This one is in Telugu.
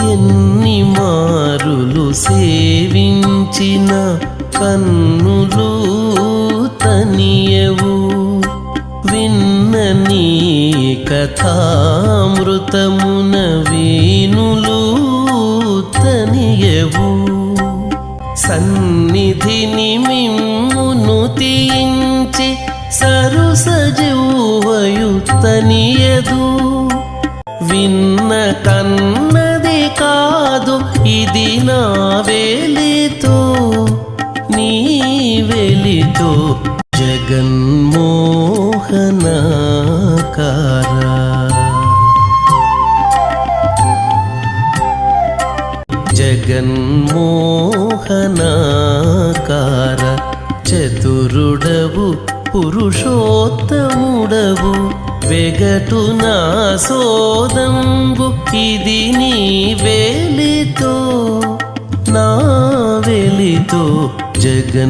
ఎన్ని మారులు సేవించిన కన్నులు తనియవు, విన్న నీ కథామృతమున వీణులు తనియవు. సన్నిధిని మిమ్మును తీయించి సరుసజువయు తనియదు, విన్న కన్నది కాదు ఇది నా వేలితో నీ వెలితో జగన్మోహనాకారా. జగన్మోహనాకార చతురుడవు పురుషోత్తముడవు, వెగటు నా సోదంబు ఇది నీ వేలితో నా వెలితో జగన్మోహనాకార.